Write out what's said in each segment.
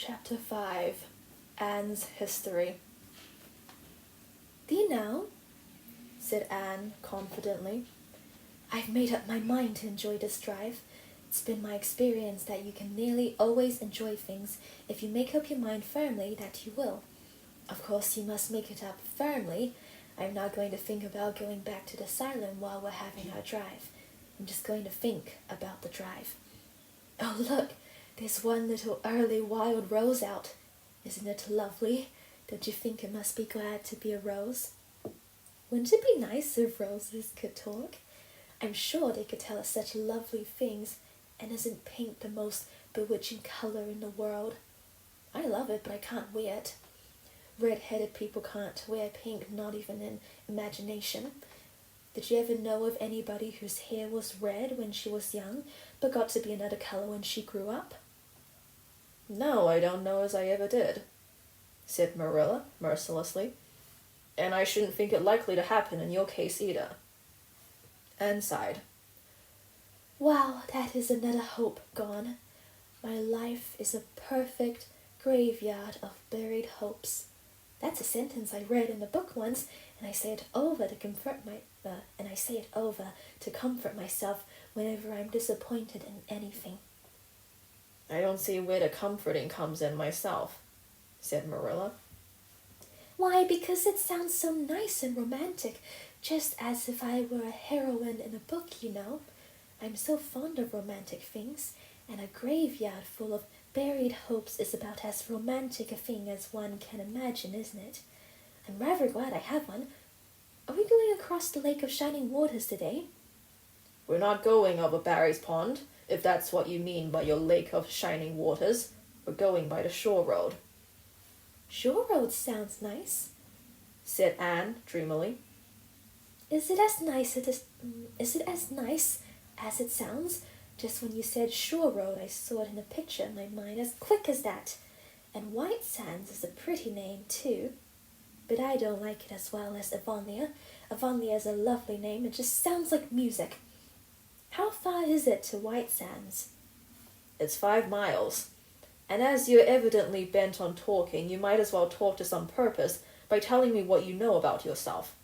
Chapter 5 Anne's History. "Do you know," said Anne confidently, "I've made up my mind to enjoy this drive. It's been my experience that you can nearly always enjoy things if you make up your mind firmly that you will. Of course, you must make it up firmly. I'm not going to think about going back to the asylum while we're having our drive. I'm just going to think about the drive. Oh, look, there's one little early wild rose out. Isn't it lovely? Don't you think it must be glad to be a rose? Wouldn't it be nice if roses could talk? I'm sure they could tell us such lovely things. And isn't pink the most bewitching color in the world? I love it, but I can't wear it. Red-headed people can't wear pink, not even in imagination. Did you ever know of anybody whose hair was red when she was young, but got to be another color when she grew up?" "No, I don't know as I ever did," said Marilla mercilessly. "And I shouldn't think it likely to happen in your case either." Anne sighed. "Well, that is another hope gone. My life is a perfect graveyard of buried hopes. That's a sentence I read in a book once, and I say it over to comfort myself whenever I'm disappointed in anything." "I don't see where the comforting comes in myself," said Marilla. "Why, because it sounds so nice and romantic, just as if I were a heroine in a book, you know. I'm so fond of romantic things, and a graveyard full of buried hopes is about as romantic a thing as one can imagine, isn't it? I'm rather glad I have one. Are we going across the Lake of Shining Waters today?" "We're not going over Barry's Pond, if that's what you mean by your Lake of Shining Waters. We're going by the shore road." "Shore road sounds nice," said Anne dreamily. Is it as nice as it sounds? Just when you said shore road, I saw it in a picture in my mind as quick as that. And White Sands is a pretty name, too. But I don't like it as well as Avonlea. Avonlea is a lovely name. It just sounds like music. How far is it to White Sands?" "It's 5 miles. And as you're evidently bent on talking, you might as well talk to some purpose by telling me what you know about yourself."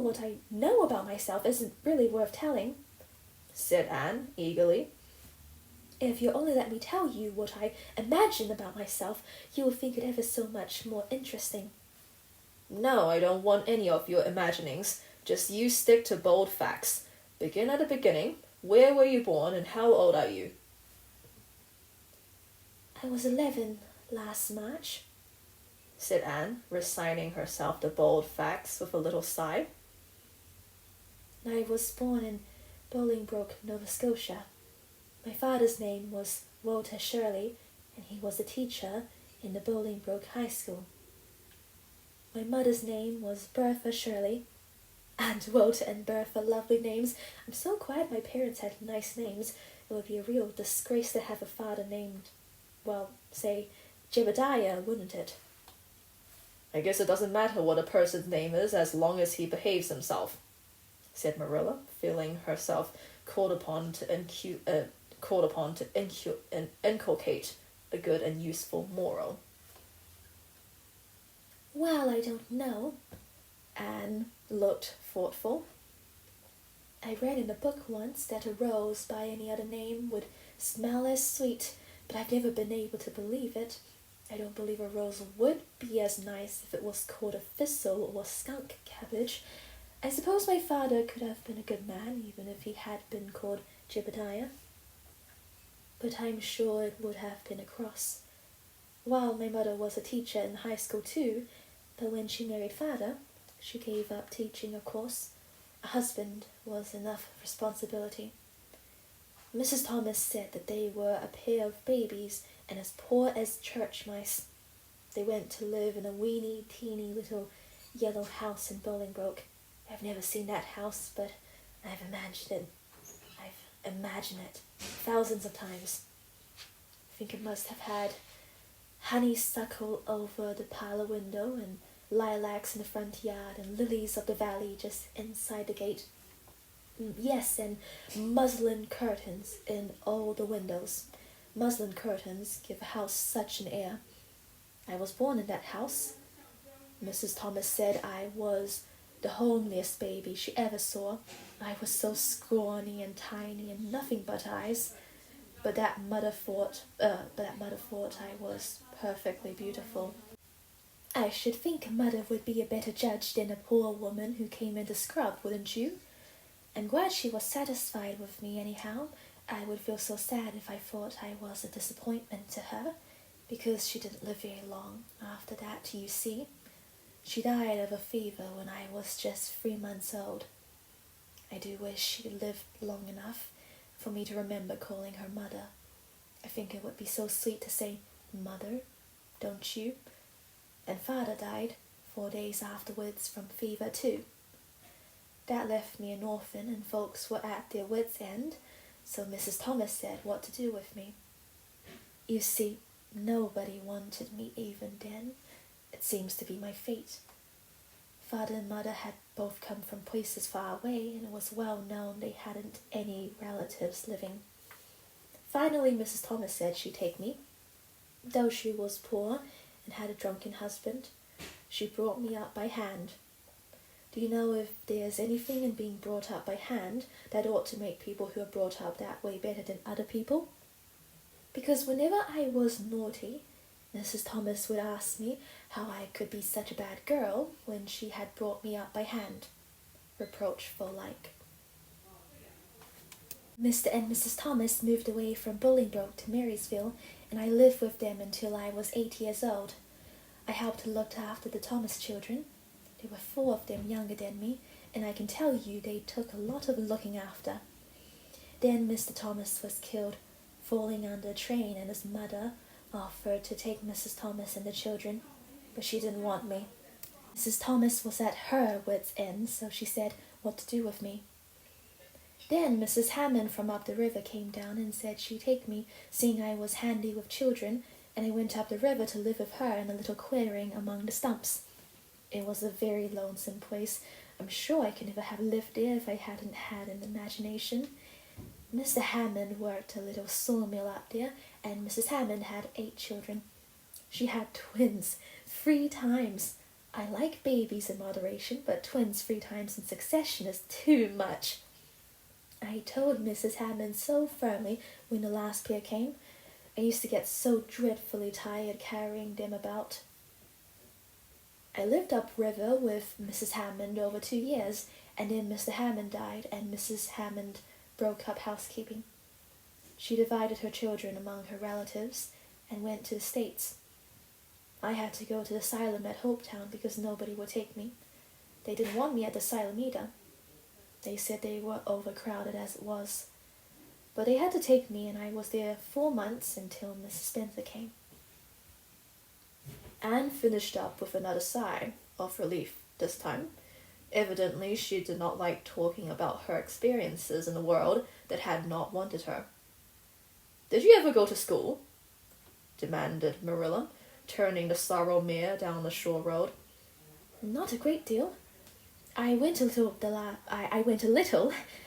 What I know about myself isn't really worth telling," said Anne eagerly. "If you'll only let me tell you what I imagine about myself, you will think it ever so much more interesting." "No, I don't want any of your imaginings. Just you stick to bold facts. Begin at the beginning. Where were you born and how old are you?" "I was 11 last March," said Anne, resigning herself to bold facts with a little sigh. "I was born in Bolingbroke, Nova Scotia. My father's name was Walter Shirley, and he was a teacher in the Bolingbroke High School. My mother's name was Bertha Shirley, and Walter and Bertha, lovely names. I'm so glad my parents had nice names. It would be a real disgrace to have a father named, well, say, Jebediah, wouldn't it?" "I guess it doesn't matter what a person's name is as long as he behaves himself," said Marilla, feeling herself called upon to inculcate a good and useful moral. "Well, I don't know." Anne looked thoughtful. "I read in a book once that a rose by any other name would smell as sweet, but I've never been able to believe it. I don't believe a rose would be as nice if it was called a thistle or skunk cabbage. I suppose my father could have been a good man, even if he had been called Jebediah. But I'm sure it would have been a cross. Well, my mother was a teacher in high school too, but when she married father, she gave up teaching, of course. A husband was enough responsibility. Mrs. Thomas said that they were a pair of babies and as poor as church mice. They went to live in a weeny, teeny little yellow house in Bolingbroke. I've never seen that house, but I've imagined it thousands of times. I think it must have had honeysuckle over the parlor window and lilacs in the front yard and lilies of the valley just inside the gate. Yes, and muslin curtains in all the windows. Muslin curtains give a house such an air. I was born in that house. Mrs. Thomas said I was the homeliest baby she ever saw. I was so scrawny and tiny and nothing but eyes. But that mother thought I was perfectly beautiful. I should think a mother would be a better judge than a poor woman who came in the scrub, wouldn't you? I'm glad she was satisfied with me anyhow. I would feel so sad if I thought I was a disappointment to her, because she didn't live very long after that, you see. She died of a fever when I was just 3 months old. I do wish she lived long enough for me to remember calling her mother. I think it would be so sweet to say mother, don't you? And father died 4 days afterwards from fever too. That left me an orphan, and folks were at their wits' end, so Mrs. Thomas said what to do with me. You see, nobody wanted me even then. It seems to be my fate. Father and mother had both come from places far away, and it was well known they hadn't any relatives living. Finally, Mrs. Thomas said she'd take me. Though she was poor and had a drunken husband, she brought me up by hand. Do you know if there's anything in being brought up by hand that ought to make people who are brought up that way better than other people? Because whenever I was naughty, Mrs. Thomas would ask me how I could be such a bad girl when she had brought me up by hand, reproachful like. Mr. and Mrs. Thomas moved away from Bolingbroke to Marysville, and I lived with them until I was 8 years old. I helped to look after the Thomas children. There were 4 of them younger than me, and I can tell you they took a lot of looking after. Then Mr. Thomas was killed, falling under a train, and his mother offered to take Mrs. Thomas and the children, but she didn't want me. Mrs. Thomas was at her wits' end, so she said what to do with me. Then Mrs. Hammond from up the river came down and said she'd take me, seeing I was handy with children, and I went up the river to live with her in a little clearing among the stumps. It was a very lonesome place. I'm sure I could never have lived there if I hadn't had an imagination. Mr. Hammond worked a little sawmill up there, and Mrs. Hammond had 8 children. She had twins 3 times. I like babies in moderation, but twins 3 times in succession is too much. I told Mrs. Hammond so firmly when the last pair came. I used to get so dreadfully tired carrying them about. I lived upriver with Mrs. Hammond over 2 years, and then Mr. Hammond died, and Mrs. Hammond broke up housekeeping. She divided her children among her relatives and went to the States. I had to go to the asylum at Hopetown because nobody would take me. They didn't want me at the asylum either. They said they were overcrowded as it was. But they had to take me, and I was there 4 months until Mrs. Spencer came. Anne finished up with another sigh of relief this time. Evidently, she did not like talking about her experiences in the world that had not wanted her. "Did you ever go to school?" demanded Marilla, turning the sorrel mare down the shore road. "Not a great deal. I went a little the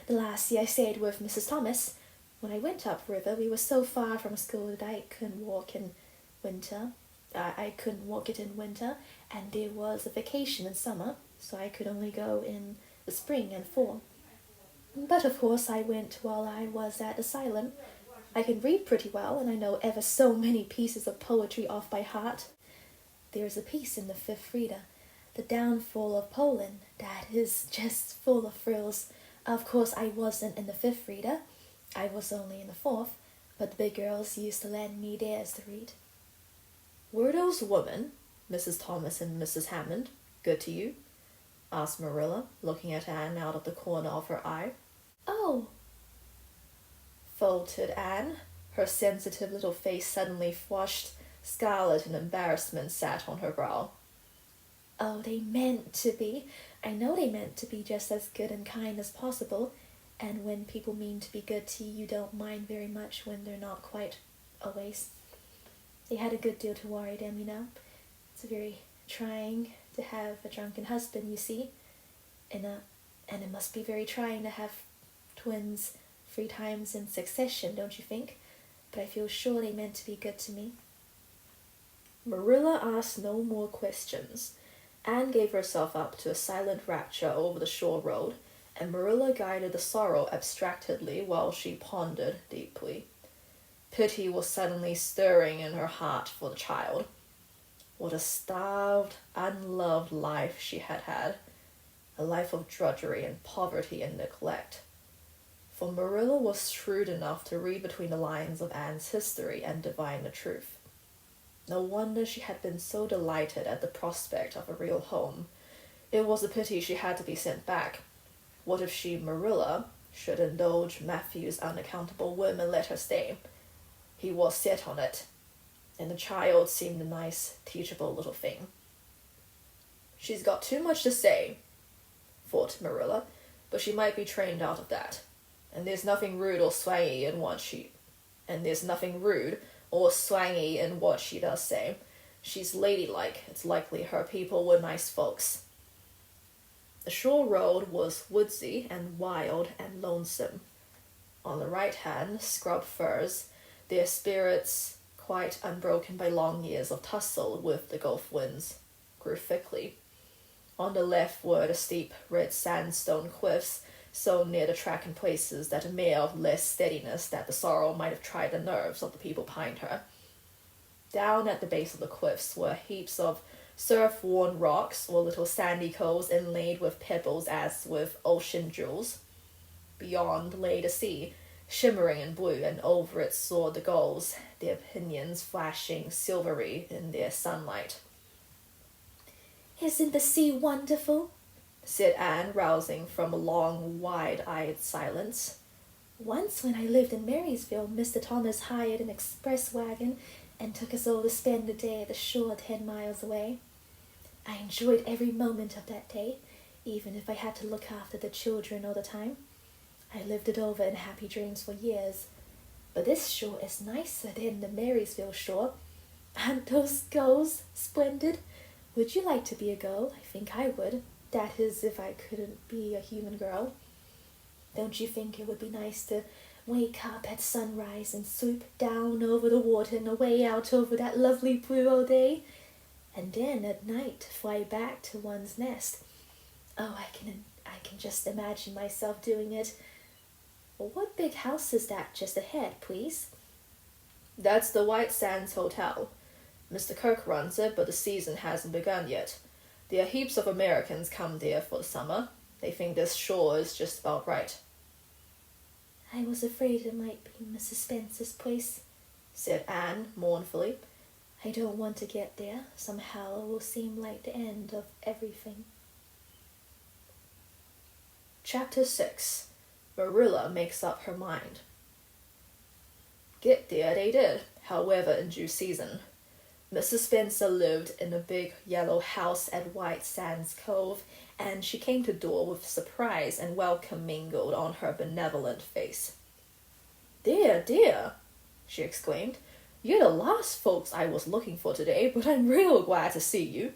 last year I stayed with Mrs. Thomas. When I went upriver, we were so far from school that I couldn't walk in winter. And there was a vacation in summer, so I could only go in the spring and fall. But of course I went while I was at asylum. I can read pretty well, and I know ever so many pieces of poetry off by heart. There's a piece in the 5th reader, The Downfall of Poland, that is just full of frills. Of course I wasn't in the 5th reader. I was only in the 4th, but the big girls used to lend me theirs to read." "Were those women, Mrs. Thomas and Mrs. Hammond, good to you?" asked Marilla, looking at Anne out of the corner of her eye. "Oh," faltered Anne. Her sensitive little face suddenly flushed scarlet, and embarrassment sat on her brow. "Oh, they meant to be. I know they meant to be just as good and kind as possible, and when people mean to be good to you, you don't mind very much when they're not quite always. They had a good deal to worry them, you know. It's very trying to have a drunken husband, you see, and it must be very trying to have twins 3 times in succession, don't you think? but I feel sure they meant to be good to me. Marilla asked no more questions. Anne gave herself up to a silent rapture over the shore road, and Marilla guided the sorrow abstractedly while she pondered deeply. Pity was suddenly stirring in her heart for the child. What a starved, unloved life she had had. A life of drudgery and poverty and neglect. For Marilla was shrewd enough to read between the lines of Anne's history and divine the truth. No wonder she had been so delighted at the prospect of a real home. It was a pity she had to be sent back. What if she, Marilla, should indulge Matthew's unaccountable whim and let her stay? He was set on it, and the child seemed a nice, teachable little thing. She's got too much to say, thought Marilla, but she might be trained out of that. And there's nothing rude or swangy in what she does say. She's ladylike. It's likely her people were nice folks. The shore road was woodsy and wild and lonesome. On the right hand, scrub firs, their spirits quite unbroken by long years of tussle with the gulf winds, grew thickly. On the left were the steep red sandstone cliffs, so near the track in places that a mare of less steadiness that the sorrow might have tried the nerves of the people behind her. Down at the base of the cliffs were heaps of surf-worn rocks or little sandy coves inlaid with pebbles as with ocean jewels. Beyond lay the sea, shimmering in blue, and over it soared the gulls, their pinions flashing silvery in their sunlight. "Isn't the sea wonderful?" said Anne, rousing from a long, wide-eyed silence. "Once when I lived in Marysville, Mr. Thomas hired an express wagon and took us all to spend the day at the shore 10 miles away. I enjoyed every moment of that day, even if I had to look after the children all the time. I lived it over in happy dreams for years. But this shore is nicer than the Marysville shore. Aren't those gulls splendid? Would you like to be a gull? I think I would. That is, if I couldn't be a human girl. Don't you think it would be nice to wake up at sunrise and swoop down over the water and away out over that lovely blue all day? And then at night fly back to one's nest. Oh, I can just imagine myself doing it. Well, what big house is that just ahead, please?" "That's the White Sands Hotel. Mr. Kirk runs it, but the season hasn't begun yet. There are heaps of Americans come there for the summer. They think this shore is just about right." "I was afraid it might be Mrs. Spencer's place," said Anne mournfully. "I don't want to get there. Somehow it will seem like the end of everything." Chapter 6. Marilla makes up her mind. Get there they did, however, in due season. Mrs. Spencer lived in a big yellow house at White Sands Cove, and she came to the door with surprise and welcome mingled on her benevolent face. "Dear, dear," she exclaimed, "you're the last folks I was looking for today, but I'm real glad to see you.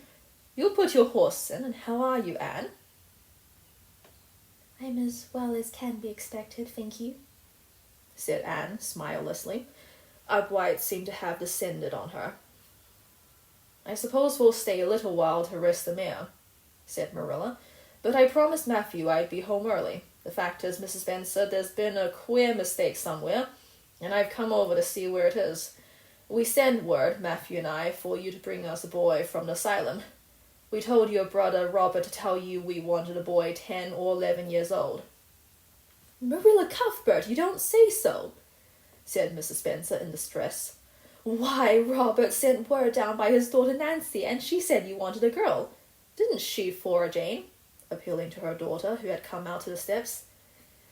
You'll put your horse in, and how are you, Anne?" "I'm as well as can be expected, thank you," said Anne smilelessly. Upright seemed to have descended on her. "I suppose we'll stay a little while to rest the mare," said Marilla, "but I promised Matthew I'd be home early. The fact is, Mrs. Spencer, there's been a queer mistake somewhere, and I've come over to see where it is. We sent word, Matthew and I, for you to bring us a boy from the asylum. We told your brother Robert to tell you we wanted a boy 10 or 11 years old." "Marilla Cuthbert, you don't say so," said Mrs. Spencer in distress. "Why, Robert sent word down by his daughter Nancy, and she said you wanted a girl. Didn't she, Flora Jane?" appealing to her daughter, who had come out to the steps.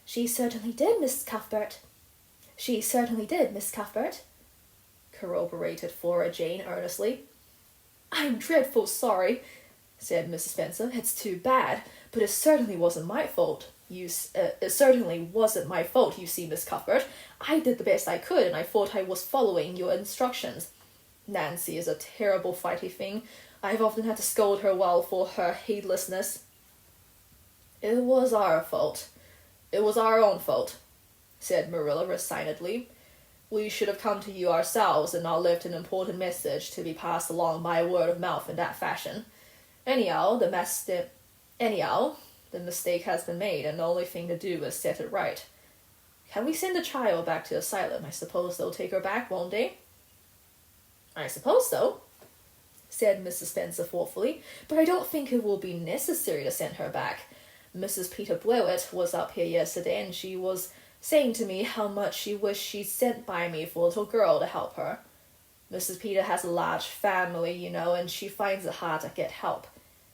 She certainly did, Miss Cuthbert," corroborated Flora Jane earnestly. "I'm dreadful sorry," said Mrs. Spencer. "It's too bad, but it certainly wasn't my fault. You see, Miss Cuthbert. I did the best I could, and I thought I was following your instructions. Nancy is a terrible fighty thing. I've often had to scold her well for her heedlessness." "It was our fault. It was our own fault," said Marilla resignedly. We should have come to you ourselves and not left an important message to be passed along by word of mouth in that fashion. Anyhow, the mistake has been made, and the only thing to do is set it right. Can we send the child back to the asylum? I suppose they'll take her back, won't they? I suppose so, said Mrs. Spencer thoughtfully, but I don't think it will be necessary to send her back. Mrs. Peter Blewett was up here yesterday, and she was saying to me how much she wished she'd sent by me for a little girl to help her. Mrs. Peter has a large family, you know, and she finds it hard to get help.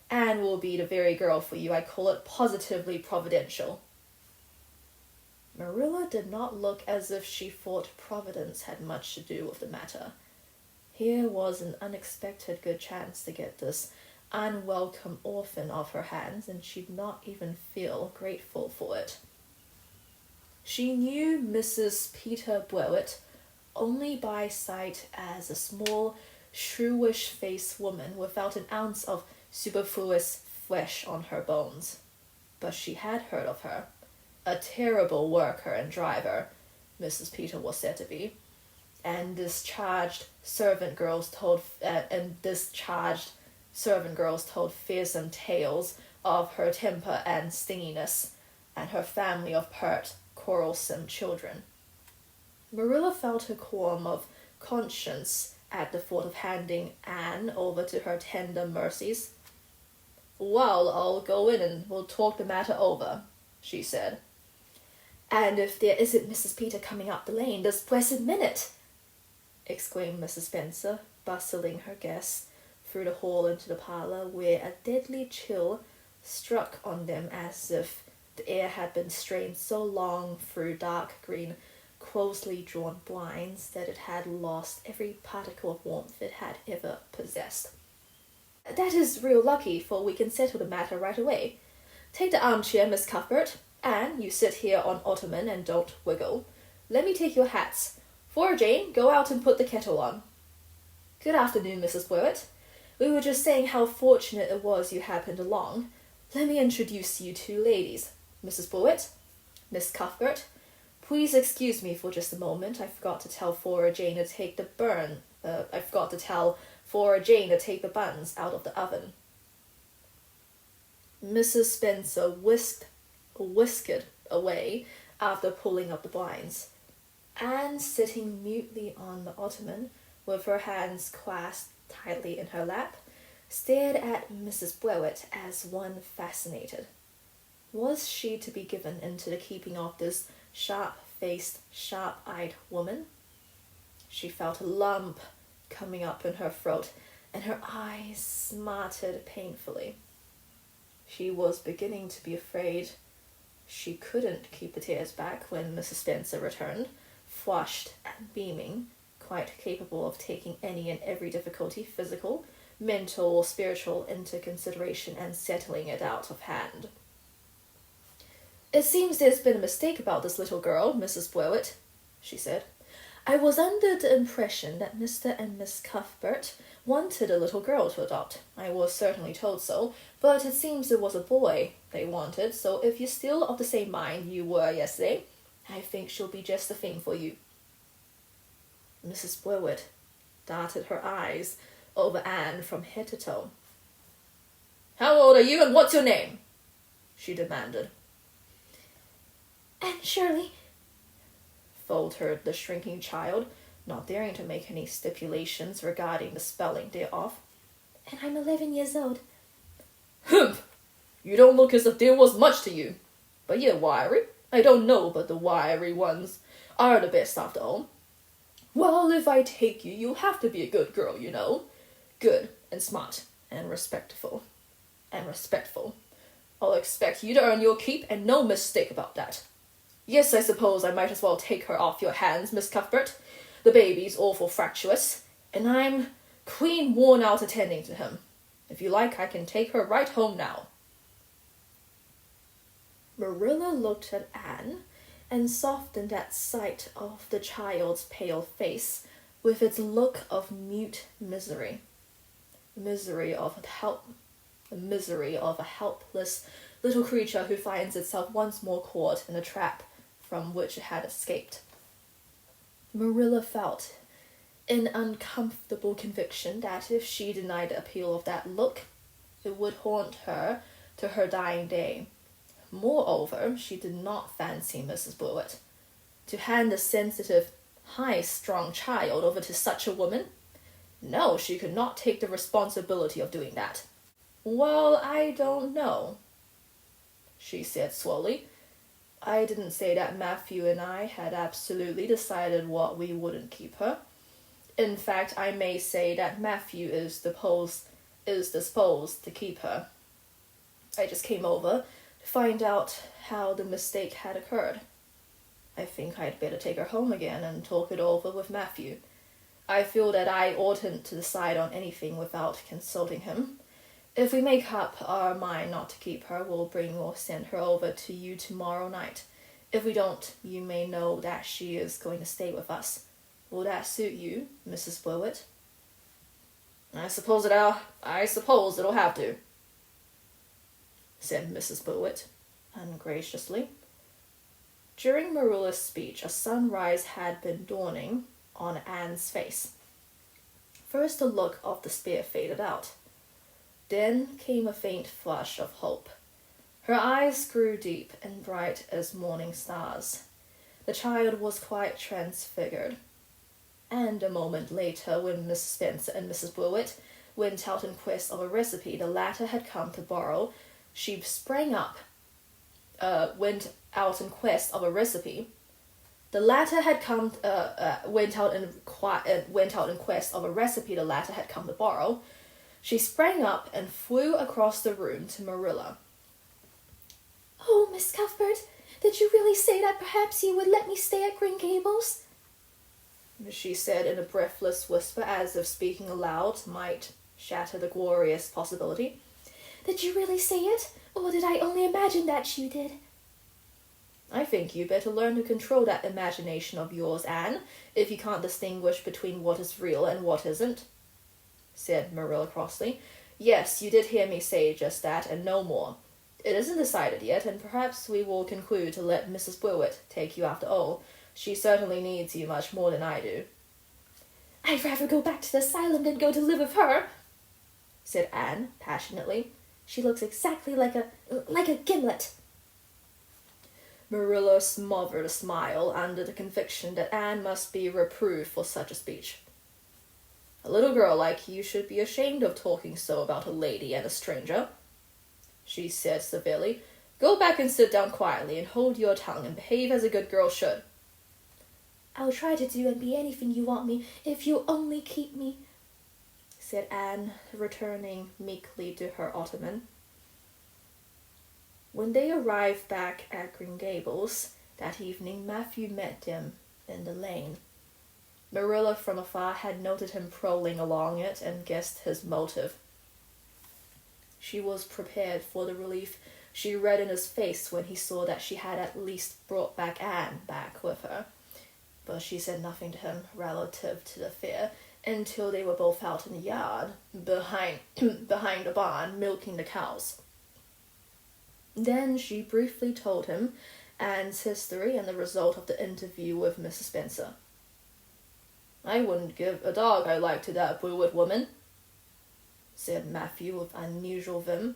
Anne will be the very girl for you. I call it positively providential. Marilla did not look as if she thought Providence had much to do with the matter. Here was an unexpected good chance to get this unwelcome orphan off her hands, and she'd not even feel grateful for it. She knew Mrs. Peter Blewett only by sight as a small, shrewish-faced woman without an ounce of superfluous flesh on her bones. But she had heard of her. A terrible worker and driver, Mrs. Peter was said to be, and discharged servant girls told fearsome tales of her temper and stinginess, and her family of pert, quarrelsome children. Marilla felt a qualm of conscience at the thought of handing Anne over to her tender mercies. Well, I'll go in and we'll talk the matter over, she said. And if there isn't Mrs. Peter coming up the lane this blessed minute, exclaimed Mrs. Spencer, bustling her guests through the hall into the parlour, where a deadly chill struck on them as if the air had been strained so long through dark green, closely drawn blinds that it had lost every particle of warmth it had ever possessed. That is real lucky, for we can settle the matter right away. Take the armchair, Miss Cuthbert. Anne, you sit here on ottoman and don't wiggle. Let me take your hats. Flora Jane, go out and put the kettle on. Good afternoon, Mrs. Blewett. We were just saying how fortunate it was you happened along. Let me introduce you two ladies. Mrs. Blewett, Miss Cuthbert. Please excuse me for just a moment. I forgot to tell Flora Jane to take the buns out of the oven. Mrs. Spencer whisked away after pulling up the blinds. Anne, sitting mutely on the ottoman, with her hands clasped tightly in her lap, stared at Mrs. Blewett as one fascinated. Was she to be given into the keeping of this sharp-faced, sharp-eyed woman? She felt a lump coming up in her throat, and her eyes smarted painfully. She was beginning to be afraid. She couldn't keep the tears back when Mrs. Spencer returned, flushed and beaming, quite capable of taking any and every difficulty, physical, mental, or spiritual, into consideration and settling it out of hand. It seems there's been a mistake about this little girl, Mrs. Blewett, she said. I was under the impression that Mr. and Miss Cuthbert wanted a little girl to adopt. I was certainly told so, but it seems it was a boy they wanted, so if you're still of the same mind you were yesterday, I think she'll be just the thing for you. Mrs. Blewett darted her eyes over Anne from head to toe. How old are you and what's your name? She demanded. Anne Shirley, faltered the shrinking child, not daring to make any stipulations regarding the spelling thereof. And I'm 11 years old. Humph! You don't look as if there was much to you. But you're wiry. I don't know, but the wiry ones are the best after all. Well, if I take you, you'll have to be a good girl, you know. Good and smart and respectful. I'll expect you to earn your keep, and no mistake about that. Yes, I suppose I might as well take her off your hands, Miss Cuthbert. The baby's awful fractious, and I'm clean worn out attending to him. If you like, I can take her right home now. Marilla looked at Anne and softened at sight of the child's pale face with its look of mute misery. Misery of a helpless little creature who finds itself once more caught in a trap from which it had escaped. Marilla felt an uncomfortable conviction that if she denied the appeal of that look, it would haunt her to her dying day. Moreover, she did not fancy Mrs. Blewett. To hand a sensitive, high-strung child over to such a woman? No, she could not take the responsibility of doing that. Well, I don't know, she said slowly. I didn't say that Matthew and I had absolutely decided what we wouldn't keep her. In fact, I may say that Matthew is disposed to keep her. I just came over to find out how the mistake had occurred. I think I'd better take her home again and talk it over with Matthew. I feel that I oughtn't to decide on anything without consulting him. If we make up our mind not to keep her, we'll bring or send her over to you tomorrow night. If we don't, you may know that she is going to stay with us. Will that suit you, Mrs. Blewett? I suppose it'll have to, said Mrs. Blewett, ungraciously. During Marilla's speech, a sunrise had been dawning on Anne's face. First the look of despair faded out. Then came a faint flush of hope. Her eyes grew deep and bright as morning stars. The child was quite transfigured. And a moment later, when Mrs. Spencer and Mrs. Blewett went out in quest of a recipe the latter had come to borrow, she sprang up. Went out in quest of a recipe. The latter had come. Went out in quest of a recipe the latter had come to borrow. She sprang up and flew across the room to Marilla. Oh, Miss Cuthbert, did you really say that perhaps you would let me stay at Green Gables? She said in a breathless whisper, as if speaking aloud might shatter the glorious possibility. Did you really say it, or did I only imagine that you did? I think you better learn to control that imagination of yours, Anne, if you can't distinguish between what is real and what isn't, said Marilla crossly. Yes, you did hear me say just that, and no more. It isn't decided yet, and perhaps we will conclude to let Mrs. Blewett take you after all. She certainly needs you much more than I do. I'd rather go back to the asylum than go to live with her, said Anne passionately. She looks exactly like a gimlet. Marilla smothered a smile under the conviction that Anne must be reproved for such a speech. A little girl like you should be ashamed of talking so about a lady and a stranger, she said severely. Go back and sit down quietly and hold your tongue and behave as a good girl should. I'll try to do and be anything you want me, if you'll only keep me, said Anne, returning meekly to her ottoman. When they arrived back at Green Gables that evening, Matthew met them in the lane. Marilla from afar had noted him prowling along it and guessed his motive. She was prepared for the relief she read in his face when he saw that she had at least brought back Anne back with her. But she said nothing to him relative to the affair until they were both out in the yard, behind the barn, milking the cows. Then she briefly told him Anne's history and the result of the interview with Mrs. Spencer. I wouldn't give a dog I like to that Blewett woman, said Matthew with unusual vim.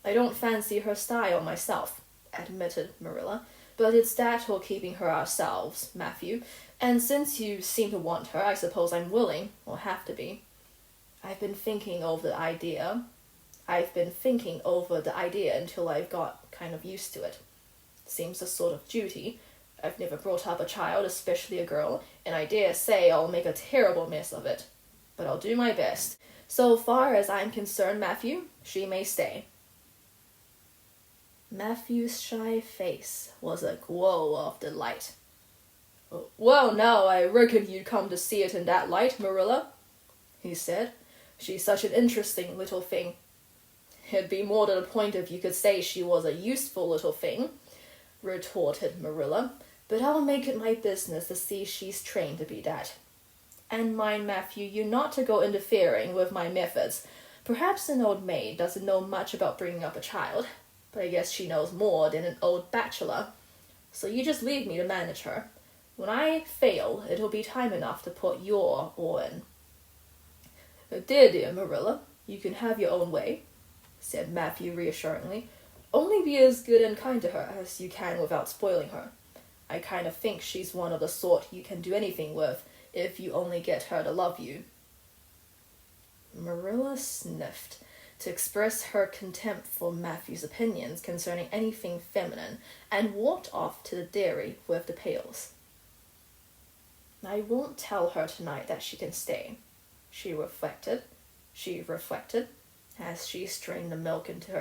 I don't fancy her style myself, admitted Marilla, but it's that or keeping her ourselves, Matthew, and since you seem to want her, I suppose I'm willing, or have to be. I've been thinking over the idea until I've got kind of used to it. Seems a sort of duty. I've never brought up a child, especially a girl, and I dare say I'll make a terrible mess of it. But I'll do my best. So far as I'm concerned, Matthew, she may stay. Matthew's shy face was a glow of delight. Well, now, I reckon you'd come to see it in that light, Marilla, he said. She's such an interesting little thing. It'd be more to the point if you could say she was a useful little thing, retorted Marilla, but I'll make it my business to see she's trained to be that. And mind, Matthew, you not to go interfering with my methods. Perhaps an old maid doesn't know much about bringing up a child, but I guess she knows more than an old bachelor. So you just leave me to manage her. When I fail, it'll be time enough to put your oar in. Dear Marilla, you can have your own way, said Matthew reassuringly. Only be as good and kind to her as you can without spoiling her. I kind of think she's one of the sort you can do anything with if you only get her to love you. Marilla sniffed to express her contempt for Matthew's opinions concerning anything feminine and walked off to the dairy with the pails. I won't tell her tonight that she can stay, she reflected, as she strained the milk into the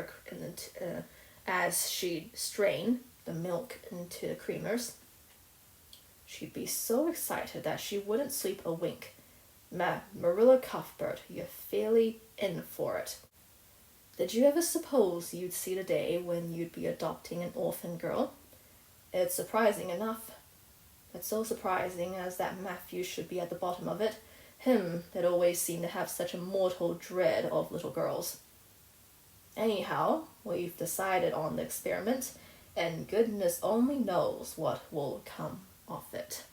creamers. She'd be so excited that she wouldn't sleep a wink. Marilla Cuthbert, you're fairly in for it. Did you ever suppose you'd see the day when you'd be adopting an orphan girl? It's surprising enough. It's so surprising as that Matthew should be at the bottom of it. Him that always seemed to have such a mortal dread of little girls. Anyhow, we've decided on the experiment, and goodness only knows what will come of it.